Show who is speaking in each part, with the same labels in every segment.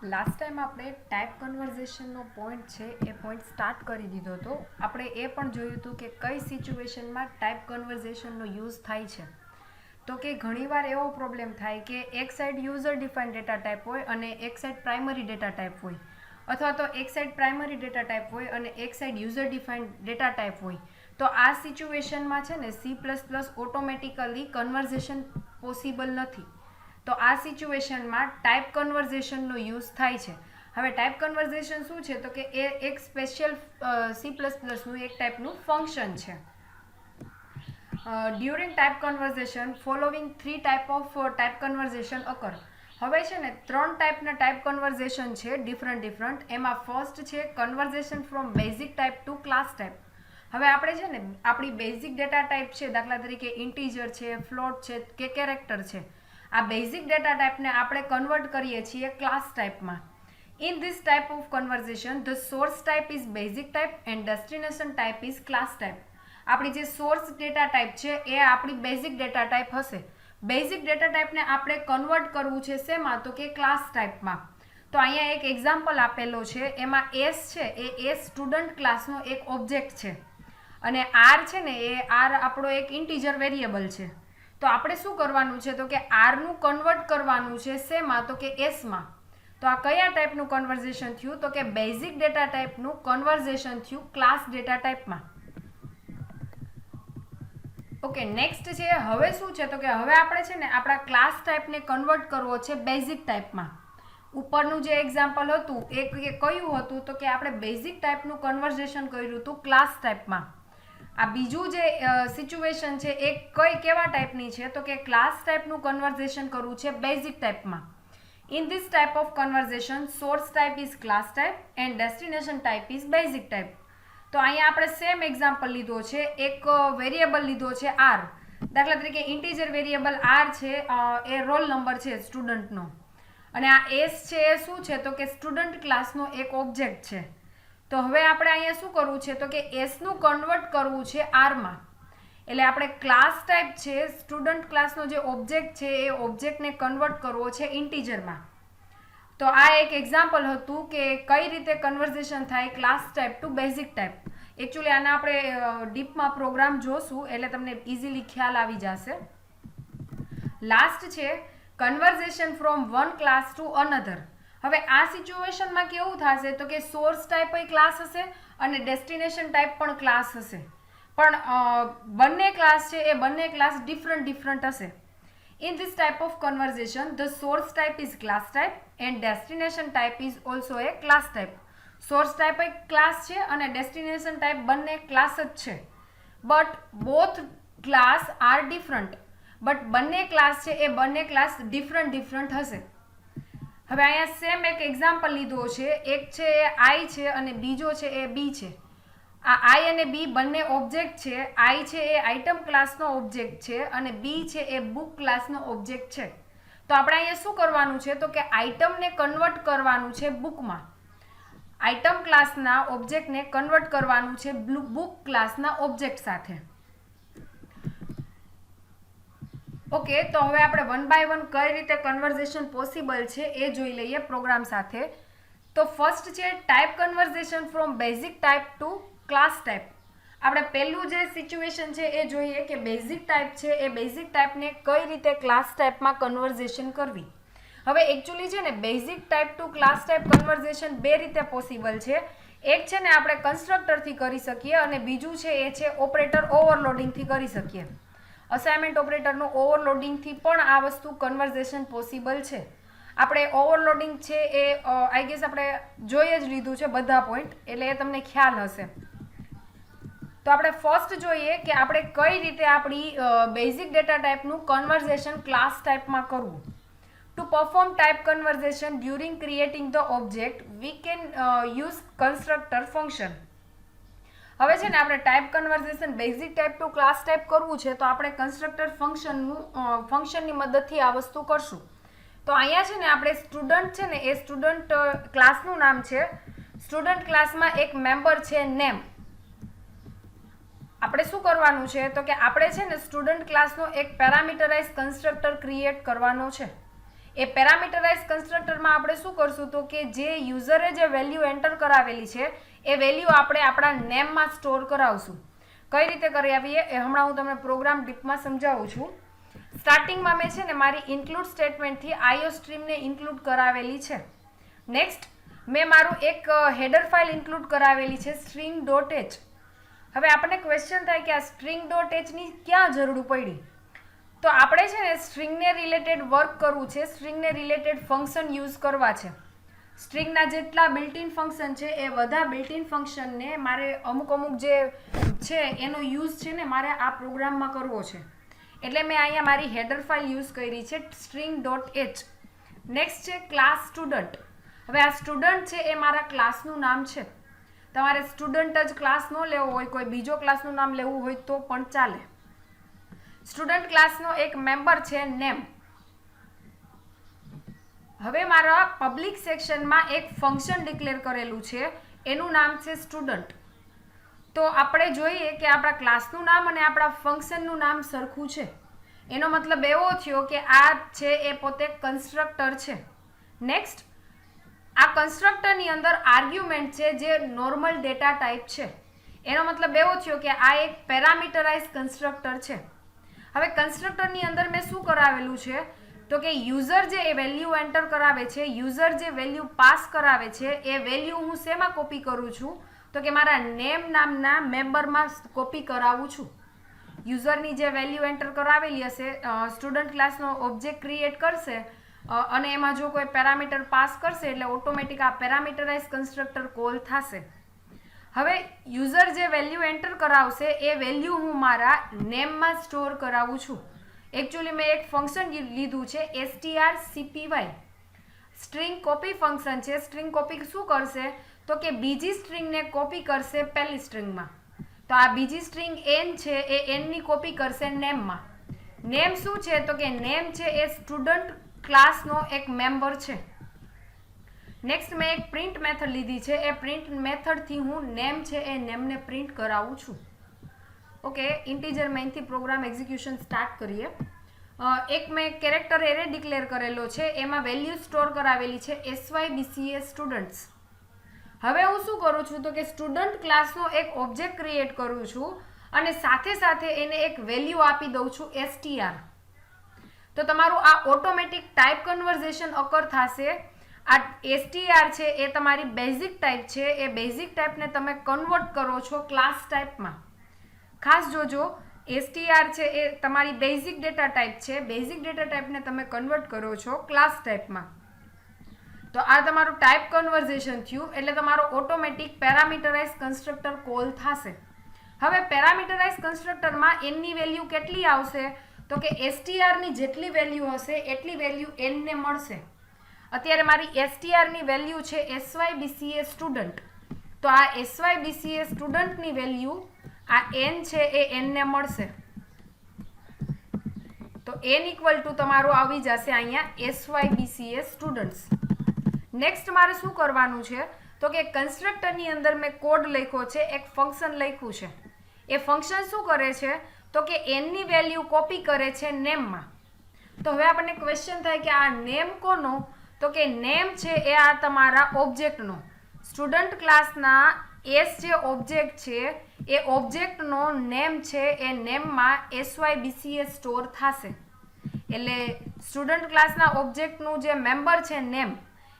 Speaker 1: Last time આપણે type કન્વર્ઝેશનનો point છે એ point start કરી દીધો હતો. આપણે એ પણ જોયું હતું કે કઈ સિચ્યુએશનમાં ટાઈપ કન્વર્ઝેશનનો યુઝ થાય છે. તો કે ઘણીવાર એવો પ્રોબ્લેમ થાય કે એક side user define data type હોય અને એક સાઈડ પ્રાઇમરી ડેટા ટાઈપ હોય, અથવા તો એક સાઈડ પ્રાઇમરી ડેટા ટાઈપ હોય અને એક side user define data type હોય. તો આ સિચ્યુએશનમાં છે ને C++ ઓટોમેટિકલી કન્વર્ઝેશન પોસિબલ નથી. તો આ સિચ્યુએશનમાં ટાઈપ કન્વર્ઝેશનનો યુઝ થાય છે. હવે ટાઈપ કન્વર્ઝેશન શું છે તો કે એ એક સ્પેશિયલ C++નું એક ટાઈપનું ફંક્શન છે. During type conversion following 3 type of type conversion occur. હવે છે ને 3 ટાઈપના ટાઈપ કન્વર્ઝેશન છે ડિફરન્ટ. એમાં ફર્સ્ટ છે conversion from basic type to class type. હવે આપણે છે ને આપણી બેઝિક ડેટા ટાઈપ છે, દાખલા તરીકે ઇન્ટીજર છે, ફ્લોટ છે કે કેરેક્ટર છે, આ બેઝિક ડેટા ટાઈપને આપણે કન્વર્ટ કરીએ છીએ ક્લાસ ટાઈપમાં. In this type of conversion the source type is basic type and destination type is class type. આપણી જે સોર્સ ડેટા ટાઈપ છે એ આપણી બેઝિક ડેટા ટાઈપ હશે. બેઝિક ડેટા ટાઈપને આપણે કન્વર્ટ કરવું છે શેમાં તો કે ક્લાસ ટાઈપમાં. તો અહીંયા એક એક્ઝામ્પલ આપેલો છે, એમાં એસ છે એ સ્ટુડન્ટ ક્લાસનો એક ઓબ્જેક્ટ છે અને આર છે ને એ આર આપણો એક ઇન્ટીજર વેરિયેબલ છે. તો આપણે શું કરવાનું છે તો કે આરનું કન્વર્ટ કરવાનું છે શેમાં તો કે એસમાં. તો આ કયા ટાઈપનું કન્વર્ઝેશન થયું તો કે બેઝિક ડેટા ટાઈપનું કન્વર્ઝેશન થયું ક્લાસ ડેટા ટાઈપમાં. ઓકે, નેક્સ્ટ છે હવે શું છે તો કે હવે આપણે છે ને આપણા ક્લાસ ટાઈપને કન્વર્ટ કરવો છે બેઝિક ટાઈપમાં. ઉપરનું જે એક્ઝામ્પલ હતું એ કયું હતું તો કે આપણે બેઝિક ટાઈપનું કન્વર્ઝેશન કર્યું હતું ક્લાસ ટાઈપમાં. આ બીજું જે સિચ્યુએશન છે એ કેવા ટાઈપની છે તો કે ક્લાસ ટાઈપનું કન્વર્ઝેશન કરવું છે બેઝિક ટાઈપમાં. In this type of conversion source type is class type and destination type is basic type. તો અહીંયા આપણે સેમ એક્ઝામ્પલ લીધો છે, એક વેરિયેબલ લીધો છે આર. દાખલા તરીકે ઇન્ટીજર વેરિયેબલ આર છે એ રોલ નંબર છે સ્ટુડન્ટનો, અને આ એસ છે એ શું છે તો કે સ્ટુડન્ટ ક્લાસનો એક ઓબ્જેક્ટ છે. તો હવે આપણે અહીંયા શું કરવું છે તો કે એસનું કન્વર્ટ કરવું છે આરમાં. એટલે આપણે ક્લાસ ટાઈપ છે સ્ટુડન્ટ ક્લાસનો જે ઓબ્જેક્ટ છે એ ઓબ્જેક્ટને કન્વર્ટ કરવો છે ઇન્ટીજરમાં. તો આ એક એક્ઝામ્પલ હતું કે કઈ રીતે કન્વર્ઝેશન થાય class type to basic type. Actually આના આપણે ડીપમાં પ્રોગ્રામ જોશું એટલે તમને ઇઝીલી ખ્યાલ આવી જશે. લાસ્ટ છે conversion from one class to another. હવે આ સિચ્યુએશનમાં કેવું થશે તો કે સોર્સ ટાઈપ ક્લાસ હશે અને ડેસ્ટિનેશન ટાઈપ પણ ક્લાસ હશે, પણ બંને ક્લાસ છે એ બંને ક્લાસ ડિફરન્ટ હશે. In this type of conversion the source type is class type and destination type is also a class type. Source type એક ક્લાસ છે અને ડેસ્ટિનેશન ટાઈપ બંને ક્લાસ જ છે. But both class R different. But બંને class છે એ બંને class different હશે. હવે અહીંયા સેમ એક એક્ઝામ્પલ લીધો છે, એક છે એ આઈ છે અને બીજો છે એ બી છે. આ આઈ અને બી બંને ઓબ્જેક્ટ છે. આઈ છે એ આઇટમ ક્લાસનો ઓબ્જેક્ટ છે અને બી છે એ બુક ક્લાસનો ઓબ્જેક્ટ છે. તો આપણે અહીંયા શું કરવાનું છે તો કે આઇટમને કન્વર્ટ કરવાનું છે બુકમાં. આઇટમ ક્લાસના ઓબ્જેક્ટને કન્વર્ટ કરવાનું છે બુક ક્લાસના ઓબ્જેક્ટ સાથે. ઓકે, તો હવે આપણે વન બાય વન કઈ રીતે કન્વર્ઝેશન પોસિબલ છે એ જોઈ લઈએ પ્રોગ્રામ સાથે. તો ફર્સ્ટ છે type conversion from basic type to class type. આપણે પહેલું જે સિચ્યુએશન છે એ જોઈએ કે બેઝિક ટાઈપ છે એ બેઝિક ટાઈપને કઈ રીતે ક્લાસ ટાઈપમાં કન્વર્ઝેશન કરવી. હવે એકચ્યુઅલી છે ને basic type to class type conversion બે રીતે પોસિબલ છે. એક છે ને આપણે કન્સ્ટ્રક્ટરથી કરી શકીએ અને બીજું છે એ છે ઓપરેટર ઓવરલોડિંગથી કરી શકીએ. અસાઇનમેન્ટ ઓપરેટરનું ઓવરલોડિંગથી પણ આ વસ્તુ કન્વર્ઝેશન પોસિબલ છે. આપણે ઓવરલોડિંગ છે એ આઈ ગેસ આપણે જોઈ જ લીધું છે બધા પોઈન્ટ, એટલે એ તમને ખ્યાલ હશે. તો આપણે ફર્સ્ટ જોઈએ કે આપણે કઈ રીતે આપણી બેઝિક ડેટા ટાઈપનું કન્વર્ઝેશન ક્લાસ ટાઈપમાં કરવું. To perform type conversion during creating the object we can use constructor function. હવે છે ને આપણે type conversion basic type to class type કરવું છે તો આપણે કન્સ્ટ્રક્ટર ફંક્શનની મદદથી આ વસ્તુ કરશું. તો અહીંયા છે ને આપણે સ્ટુડન્ટ છે ને એ સ્ટુડન્ટ ક્લાસનું નામ છે. સ્ટુડન્ટ ક્લાસમાં એક મેમ્બર છે નેમ. આપણે શું કરવાનું છે તો કે આપણે છે ને સ્ટુડન્ટ ક્લાસનો એક પેરામીટરાઇઝ કન્સ્ટ્રક્ટર ક્રિએટ કરવાનો છે. એ પેરામીટરાઇઝ કન્સ્ટ્રક્ટરમાં આપણે શું કરશું તો કે જે યુઝરે જે વેલ્યુ એન્ટર કરાવેલી છે એ વેલ્યુ આપણે આપણા નેમમાં સ્ટોર કરાવશું. કઈ રીતે કરી આવીએ એ હમણાં હું તમને પ્રોગ્રામ ડીપમાં સમજાવું છું. સ્ટાર્ટિંગમાં મેં છે ને મારી ઇન્ક્લુડ સ્ટેટમેન્ટથી આઈઓ સ્ટ્રીમને ઇન્ક્લુડ કરાવેલી છે. નેક્સ્ટ મેં મારું એક હેડર ફાઇલ ઇન્ક્લુડ કરાવેલી છે string.h. હવે આપણને ક્વેશ્ચન થાય કે આ string.h ની ક્યાં જરૂર પડી? તો આપણે છે ને સ્ટ્રિંગને રિલેટેડ વર્ક કરવું છે, સ્ટ્રિંગને રિલેટેડ ફંક્શન યુઝ કરવા છે. સ્ટ્રિંગના જેટલા બિલ્ટ-ઇન ફંક્શન છે એ બધા બિલ્ટ-ઇન ફંક્શનને મારે અમુક જે છે એનો યુઝ છે ને મારે આ પ્રોગ્રામમાં કરવો છે. એટલે મેં અહીંયા મારી હેડર ફાઇલ યુઝ કરી છે string.h. નેક્સ્ટ છે ક્લાસ સ્ટુડન્ટ. હવે આ સ્ટુડન્ટ છે એ મારા ક્લાસનું નામ છે. તમારે સ્ટુડન્ટ જ ક્લાસ ન લેવો હોય, કોઈ બીજો ક્લાસનું નામ લેવું હોય તો પણ ચાલે. સ્ટુડન્ટ ક્લાસનો એક મેમ્બર છે નેમ. હવે મારા પબ્લિક સેક્શનમાં એક ફંક્શન ડિક્લેર કરેલું છે, એનું નામ છે સ્ટુડન્ટ. તો આપણે જોઈએ કે આપણા ક્લાસનું નામ અને આપણા ફંક્શનનું નામ સરખું છે. એનો મતલબ એવો થયો કે આ છે એ પોતે કન્સ્ટ્રક્ટર છે. નેક્સ્ટ, આ કન્સ્ટ્રક્ટરની અંદર આર્ગ્યુમેન્ટ છે જે નોર્મલ ડેટા ટાઈપ છે. એનો મતલબ એવો થયો કે આ એક પેરામીટરાઇઝ કન્સ્ટ્રક્ટર છે. હવે કન્સ્ટ્રક્ટરની અંદર મેં શું કરાવેલું છે તો કે યુઝર જે એ વેલ્યુ એન્ટર કરાવે છે, યુઝર જે વેલ્યુ પાસ કરાવે છે એ વેલ્યુ હું શેમાં કોપી કરું છું તો કે મારા નેમ નામના મેમ્બરમાં કોપી કરાવું છું. યુઝરની જે વેલ્યુ એન્ટર કરાવેલી હશે, સ્ટુડન્ટ ક્લાસનો ઓબ્જેક્ટ ક્રિએટ કરશે અને એમાં જો કોઈ પેરામીટર પાસ કરશે એટલે ઓટોમેટિક આ પેરામીટરાઇઝ કન્સ્ટ્રક્ટર કોલ થશે. હવે યુઝર જે વેલ્યુ એન્ટર કરાવશે એ વેલ્યુ હું મારા નેમમાં સ્ટોર કરાવું છું. એકચ્યુઅલી મેં એક ફંક્શન લીધું છે strcpy. સ્ટ્રિંગ કોપી ફંક્શન છે. સ્ટ્રિંગ કોપી શું કરશે તો કે બીજી સ્ટ્રિંગને કોપી કરશે પહેલી સ્ટ્રિંગમાં. તો આ બીજી સ્ટ્રિંગ n છે એ n ની કોપી કરશે નેમમાં. નેમ શું છે તો કે નેમ છે એ સ્ટુડન્ટ ક્લાસનો એક મેમ્બર છે. નેક્સ્ટ મેં એક પ્રિન્ટ મેથડ લીધી છે. એ પ્રિન્ટ મેથડથી હું નેમ છે એ નેમને પ્રિન્ટ કરાવું છું. ઓકે, ઇન્ટીજર મેઇનથી પ્રોગ્રામ એક્ઝિક્યુશન સ્ટાર્ટ કરીએ. એક મેં કેરેક્ટર એરે ડિક્લેર કરેલો છે, એમાં વેલ્યુ સ્ટોર કરાવેલી છે SYBCA સ્ટુડન્ટ્સ. હવે હું શું કરું છું તો કે સ્ટુડન્ટ ક્લાસનો એક ઓબ્જેક્ટ ક્રિએટ કરું છું અને સાથે સાથે એને એક વેલ્યુ આપી દઉં છું str. તો તમારું આ ઓટોમેટિક ટાઈપ કન્વર્ઝેશન અકર થશે. આ str છે એ તમારી બેઝિક ટાઈપ છે. એ બેઝિક ટાઈપને તમે કન્વર્ટ કરો છો ક્લાસ ટાઈપમાં. ખાસ જોજો, str છે એ તમારી બેઝિક ડેટા ટાઈપ છે. બેઝિક ડેટા ટાઈપને તમે કન્વર્ટ કરો છો ક્લાસ ટાઈપમાં. તો આ તમારું ટાઈપ કન્વર્ઝેશન થયું એટલે તમારો ઓટોમેટિક પેરામીટરાઇઝ કન્સ્ટ્રક્ટર કોલ થશે. હવે પેરામીટરાઇઝ કન્સ્ટ્રક્ટરમાં n ની વેલ્યુ કેટલી આવશે તો કે str ની જેટલી વેલ્યુ હશે એટલી વેલ્યુ n ને મળશે. અત્યારે મારી str ની વેલ્યુ છે SYBCA સ્ટુડન્ટ. તો આ SYBCA સ્ટુડન્ટની વેલ્યુ આ n છે એ n ને મળશે. તો n ઇક્વલ ટુ તમારું આવી જશે અહીંયા SYBCA સ્ટુડન્ટ્સ. નેક્સ્ટ મારે શું કરવાનું છે તો કે કન્સ્ટ્રક્ટરની અંદર મેં કોડ લખ્યો છે, એક ફંક્શન લખ્યું છે. એ ફંક્શન શું કરે છે તો કે n ની વેલ્યુ કોપી કરે છે નેમમાં. તો હવે આપણને ક્વેશ્ચન થાય કે આ નેમ કોનો તો કે નેમ છે એ આ તમારા ઓબ્જેક્ટનો. સ્ટુડન્ટ ક્લાસના s જે ઓબ્જેક્ટ છે એ ઓબ્જેક્ટનો નેમ છે એ નેમમાં SYBCA સ્ટોર થશે. એટલે સ્ટુડન્ટ ક્લાસના ઓબ્જેક્ટનું જે મેમ્બર છે નેમ,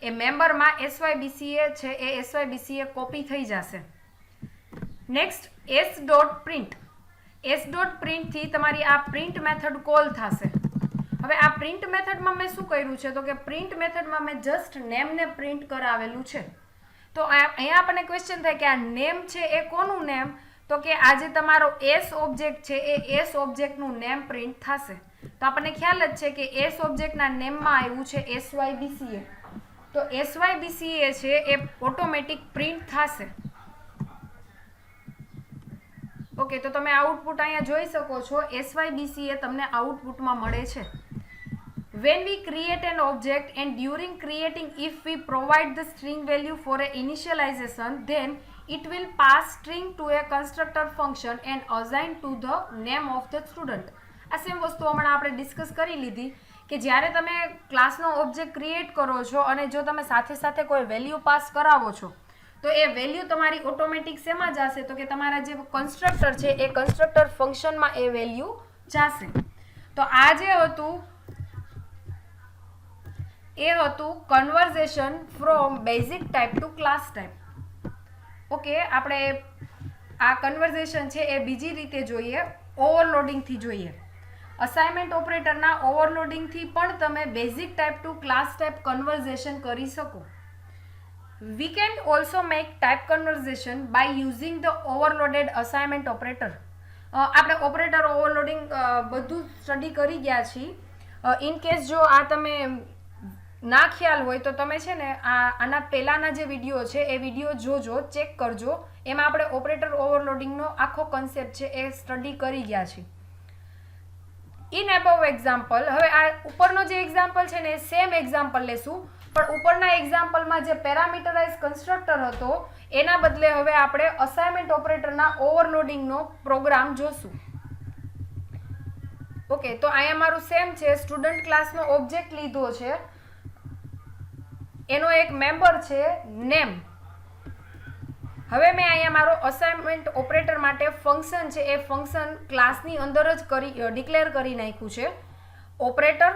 Speaker 1: એ મેમ્બરમાં SYBCA છે એ SYBCA કોપી થઈ જશે. Next s.print. s.print થી તમારી આ પ્રિન્ટ મેથડ કોલ થશે. હવે આ પ્રિન્ટ મેથડમાં મેં શું કર્યું છે તો કે પ્રિન્ટ મેથડમાં મેં જસ્ટ નેમને પ્રિન્ટ કરાવેલું છે. તો અહીંયા આપણને ક્વેશ્ચન થાય કે આ નેમ છે એ કોનું નેમ તો કે આ જે તમારો s ઓબ્જેક્ટ છે એ s ઓબ્જેક્ટનું નેમ પ્રિન્ટ થશે. તો આપણને ખ્યાલ જ છે કે s ઓબ્જેક્ટના નેમમાં આવ્યું છે SYBCA. તો SYBCA છે એ ઓટોમેટિક પ્રિન્ટ થશે. ઓકે, તો તમે આઉટપુટ અહીંયા જોઈ શકો છો. SYBCA તમને આઉટપુટમાં મળે છે. When we create an object and during creating if we provide the string value for a initialization, then it will pass string to a constructor function and assign to the name of the student. આ same વસ્તુ હમણાં આપણે discuss કરી લીધી કે જ્યારે તમે ક્લાસનો object create કરો છો અને જો તમે સાથે સાથે કોઈ વેલ્યુ પાસ કરાવો છો તો એ વેલ્યુ તમારી ઓટોમેટિક શેમાં જશે તો કે તમારા જે કન્સ્ટ્રક્ટર છે એ કન્સ્ટ્રક્ટર ફંક્શનમાં એ વેલ્યુ જશે. તો આ જે હતું એ હતું conversion from basic type to class type. Okay, આપણે આ કન્વર્ઝેશન છે એ બીજી રીતે જોઈએ, ઓવરલોડિંગથી જોઈએ. અસાઇનમેન્ટ ઓપરેટરના ઓવરલોડિંગથી પણ તમે basic type to class type conversion કરી શકો. We can also make type conversion by using the overloaded assignment operator. આપણે ઓપરેટર ઓવરલોડિંગ બધું સ્ટડી કરી ગયા છીએ. ઇન કેસ જો આ તમે ના ખ્યાલ હોય તો તમે છે ને આના પહેલાંના જે વિડીયો છે એ વિડીયો જોજો, ચેક કરજો. એમાં આપણે ઓપરેટર ઓવરલોડિંગનો આખો કન્સેપ્ટ છે એ સ્ટડી કરી ગયા છીએ. ઇન એબવ એક્ઝામ્પલ, હવે આ ઉપરનો જે એક્ઝામ્પલ છે ને એ સેમ એક્ઝામ્પલ લેશું, પણ ઉપરના એક્ઝામ્પલમાં જે પેરામીટરાઇઝ કન્સ્ટ્રક્ટર હતો એના બદલે હવે આપણે અસાઇનમેન્ટ ઓપરેટરના ઓવરલોડિંગનો પ્રોગ્રામ જોશું. ઓકે, તો અહીંયા મારું સેમ છે, સ્ટુડન્ટ ક્લાસનો ઓબ્જેક્ટ લીધો છે, એનો એક મેમ્બર છે નેમ. હવે મેં અહીંયા મારો અસાઇનમેન્ટ ઓપરેટર માટે ફંક્શન છે એ ફંક્શન ક્લાસની અંદર જ ડિક્લેર કરી નાખ્યું છે. ઓપરેટર,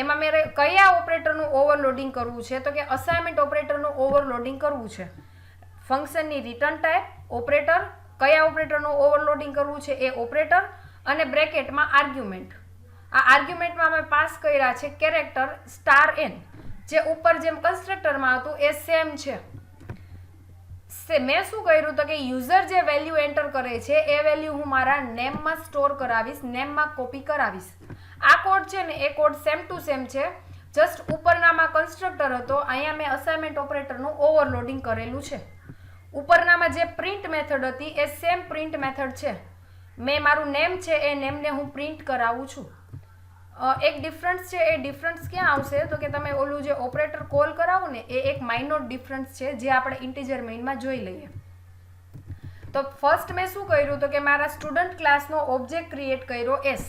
Speaker 1: એમાં મારે કયા ઓપરેટરનું ઓવરલોડિંગ કરવું છે તો કે અસાઇનમેન્ટ ઓપરેટરનું ઓવરલોડિંગ કરવું છે. ફંક્શનની રિટર્ન ટાઈપ, ઓપરેટર, કયા ઓપરેટરનું ઓવરલોડિંગ કરવું છે એ ઓપરેટર, અને બ્રેકેટમાં આર્ગ્યુમેન્ટ. આ આર્ગ્યુમેન્ટમાં અમે પાસ કર્યા છે કેરેક્ટર *n, જે ઉપર જેમ કન્સ્ટ્રક્ટરમાં હતું એ સેમ છે. મેં શું કર્યું તો કે યુઝર જે વેલ્યુ એન્ટર કરે છે એ વેલ્યુ હું મારા નેમમાં સ્ટોર કરાવીશ, નેમમાં કોપી કરાવીશ. આ કોડ છે ને એ કોડ સેમ ટુ સેમ છે, જસ્ટ ઉપરનામાં કન્સ્ટ્રક્ટર હતો, અહીંયા મેં અસાઇનમેન્ટ ઓપરેટરનું ઓવરલોડિંગ કરેલું છે. ઉપરનામાં જે પ્રિન્ટ મેથડ હતી એ સેમ પ્રિન્ટ મેથડ છે. મેં મારું નેમ છે એ નેમને હું પ્રિન્ટ કરાવું છું. એક ડિફરન્સ છે, એ ડિફરન્સ ક્યાં આવશે તો કે તમે ઓલું જે ઓપરેટર કોલ કરાવો ને એ એક માઇનોર ડિફરન્સ છે જે આપણે ઇન્ટીજર મેઇનમાં જોઈ લઈએ. તો ફર્સ્ટ મેં શું કર્યું તો કે મારા સ્ટુડન્ટ ક્લાસનો ઓબ્જેક્ટ ક્રિએટ કર્યો એસ.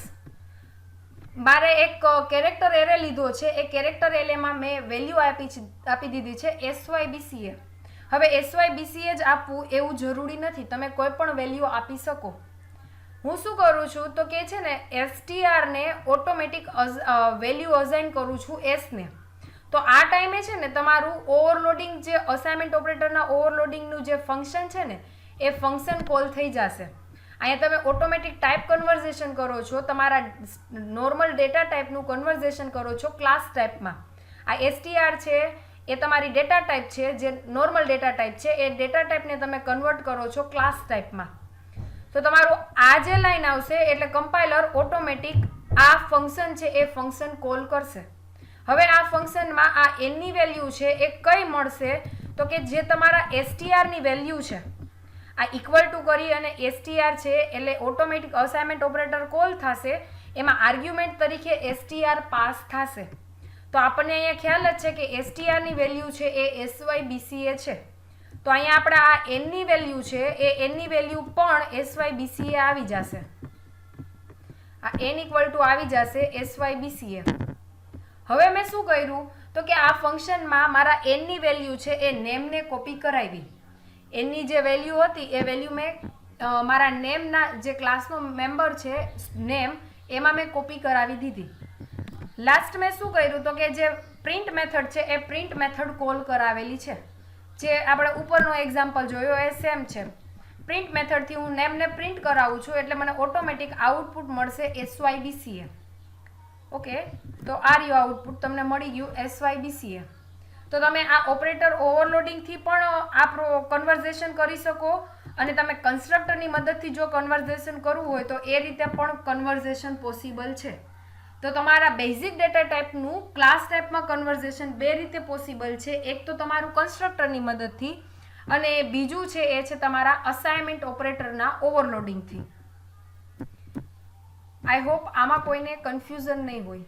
Speaker 1: મારે એક કેરેક્ટર એરે લીધો છે, એ કેરેક્ટર એરેમાં મેં વેલ્યુ આપી દીધી છે SYBCA. હવે SYBCA જ આપવું એવું જરૂરી નથી, તમે કોઈ પણ વેલ્યુ આપી શકો. હું શું કરું છું તો કે છે ને STR ને ઓટોમેટિક વેલ્યુ અસાઇન કરું છું S ને. તો આ ટાઈમે છે ને તમારું ઓવરલોડિંગ, જે અસાઇનમેન્ટ ઓપરેટરના ઓવરલોડિંગનું જે ફંક્શન છે ને એ ફંક્શન કોલ થઈ જશે. અહીંયા તમે ઓટોમેટિક ટાઈપ કન્વર્ઝેશન કરો છો, તમારા નોર્મલ ડેટા ટાઈપનું કન્વર્ઝેશન કરો છો ક્લાસ ટાઈપમાં. આ STR છે એ તમારી ડેટા ટાઈપ છે, જે નોર્મલ ડેટા ટાઈપ છે એ ડેટા ટાઈપને તમે કન્વર્ટ કરો છો ક્લાસ ટાઈપમાં. તો તમારું આ જે લાઈન આવશે એટલે કમ્પાઇલર ઓટોમેટિક આ ફંક્શન છે એ ફંક્શન કોલ કરશે. હવે આ ફંક્શનમાં આ એનની વેલ્યુ છે એ કઈ મળશે તો કે જે તમારા STRની વેલ્યુ છે, આ ઇક્વલ ટુ કરી અને STR છે એટલે ઓટોમેટિક અસાઇનમેન્ટ ઓપરેટર કોલ થશે, એમાં આર્ગ્યુમેન્ટ તરીકે STR પાસ થશે. તો આપણને અહીંયા ખ્યાલ જ છે કે STRની વેલ્યુ છે એ SYBCA છે. તો અહીંયા આપણે આ એનની વેલ્યુ છે એ એનની વેલ્યુ પણ SYBCA આવી જશે. આ n ઇક્વલ ટુ આવી જશે SYBCA. હવે મેં શું કર્યું તો કે આ ફંક્શનમાં મારા એનની વેલ્યુ છે એ નેમને કોપી કરાવી. એનની જે વેલ્યુ હતી એ વેલ્યુ મેં મારા નેમના જે ક્લાસનો મેમ્બર છે નેમ એમાં મેં કોપી કરાવી દીધી. લાસ્ટ મેં શું કર્યું તો કે જે પ્રિન્ટ મેથડ છે એ પ્રિન્ટ મેથડ કોલ કરાવેલી છે, જે આપણે ઉપરનો એક્ઝામ્પલ જોયો એ સેમ છે. પ્રિન્ટ મેથડથી હું નેમને પ્રિન્ટ કરાવું છું એટલે મને ઓટોમેટિક આઉટપુટ મળશે SYBCA. ઓકે, તો આ રહ્યું આઉટપુટ, તમને મળી ગયું SYBCA. તો તમે આ ઓપરેટર ઓવરલોડિંગથી પણ આ કન્વર્ઝેશન કરી શકો, અને તમે કન્સ્ટ્રક્ટરની મદદથી જો કન્વર્ઝેશન કરવું હોય તો એ રીતે પણ કન્વર્ઝેશન પોસિબલ છે. તો તમારા બેઝિક ડેટા ટાઈપનું ક્લાસ ટાઈપમાં કન્વર્ઝેશન બે રીતે પોસિબલ છે. એક તો તમારું કન્સ્ટ્રક્ટરની મદદથી, અને બીજું છે એ છે તમારા અસાઇનમેન્ટ ઓપરેટરના ઓવરલોડિંગથી. આઈ હોપ આમાં કોઈને કન્ફ્યુઝન નહીં હોય.